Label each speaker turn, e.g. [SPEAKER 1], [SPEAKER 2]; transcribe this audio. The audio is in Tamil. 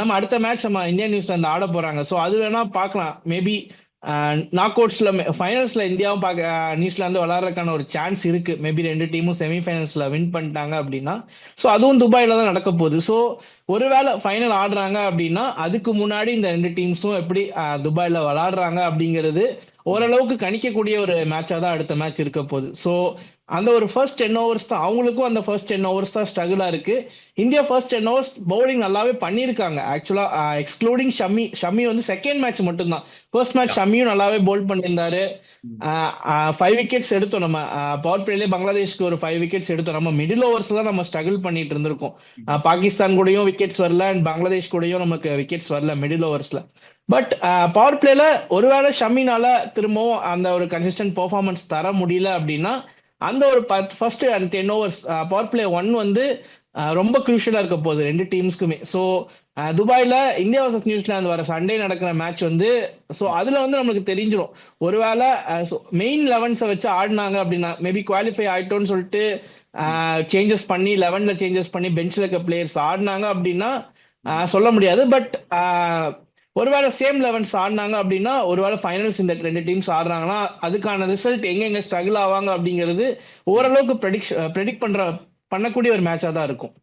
[SPEAKER 1] நம்ம அடுத்த மேட்ச் நம்ம இந்தியா நியூசிலாந்து ஆட போறாங்க. ஸோ அது வேணா பார்க்கலாம். மேபி நாக் அவுட்ஸ்ல ஃபைனல்ஸ்ல இந்தியாவும் நியூசிலாந்து விளையாடுறதுக்கான ஒரு சான்ஸ் இருக்கு. மேபி ரெண்டு டீமும் செமிஃபைனல்ஸ்ல வின் பண்ணிட்டாங்க அப்படின்னா. ஸோ அதுவும் துபாயில தான் நடக்க போகுது. ஸோ ஒருவேளை ஃபைனல் ஆடுறாங்க அப்படின்னா அதுக்கு முன்னாடி இந்த ரெண்டு டீம்ஸும் எப்படி துபாயில விளையாடுறாங்க அப்படிங்கிறது ஓரளவுக்கு கணிக்கக்கூடிய ஒரு மேட்சா தான் அடுத்த மேட்ச் இருக்க போகுது. ஸோ அந்த ஒரு ஃபர்ஸ்ட் 10 ஓவர்ஸ் தான் அவங்களுக்கும், அந்த ஃபர்ஸ்ட் 10 ஓவர்ஸ் தான் ஸ்ட்ரகிளா இருக்கு. இந்தியா ஃபர்ஸ்ட் 10 ஓவர்ஸ் பவுலிங் நல்லாவே பண்ணியிருக்காங்க. ஆக்சுவலா எக்ஸ்க்ளூடிங் ஷமி. ஷமி வந்து செகண்ட் மேட்ச் மட்டும் தான். First match
[SPEAKER 2] Yeah.
[SPEAKER 1] ஷமியும் நல்லாவே போல் பண்ணியிருந்தாரு.
[SPEAKER 2] ம்.
[SPEAKER 1] 5 விக்கெட்ஸ் எடுத்தோம் நம்ம. பவர் பிளேலே பங்களாதேஷ்க்கு ஒரு 5 விக்கெட்ஸ் எடுத்தோம். நம்ம மிடில் ஓவர்ஸ் தான் நம்ம ஸ்ட்ரகிள் பண்ணிட்டு இருந்திருக்கோம். பாகிஸ்தான் கூடயும் விக்கெட்ஸ் வரல அண்ட் பங்களாதேஷ் கூடயும் நமக்கு விக்கெட்ஸ் வரல மிடில் ஓவர்ஸ்ல. பட் பவர் பிளேல ஒருவேளை ஷமினால திரும்பவும் அந்த ஒரு கன்சிஸ்டன்ட் பெர்ஃபார்மன்ஸ் தர முடியல அப்படின்னா அந்த ஒரு ஃபர்ஸ்ட் 10 ஓவர்ஸ் பவர் பிளே 1 வந்து ரொம்ப குரூஷியலா இருக்க போகுது ரெண்டு டீம்ஸ்க்குமே. ஸோ துபாயில இந்தியா வர்சஸ் நியூசிலாந்து வர சண்டே நடக்கிற மேட்ச் வந்து ஸோ அதுல வந்து நம்மளுக்கு தெரிஞ்சிடும். ஒருவேளை மெயின் 11 வச்சு ஆடினாங்க அப்படின்னா மேபி குவாலிஃபை ஆயிட்டோம்னு சொல்லிட்டு சேஞ்சஸ் பண்ணி 11ல சேஞ்சஸ் பண்ணி பெஞ்ச்ல இருக்க பிளேயர்ஸ் ஆடினாங்க அப்படின்னா சொல்ல முடியாது. பட் ஒருவேளை சேம் 11 ஆடினாங்க அப்படின்னா ஒருவேளை ஃபைனல்ஸ் இந்த ரெண்டு டீம்ஸ் ஆடுறாங்கன்னா அதுக்கான ரிசல்ட் எங்க ஸ்ட்ரகிள் ஆவாங்க அப்படிங்கிறது ஓரளவுக்கு ப்ரெடிக்ட் பண்ணக்கூடிய ஒரு மேட்சா தான் இருக்கும்.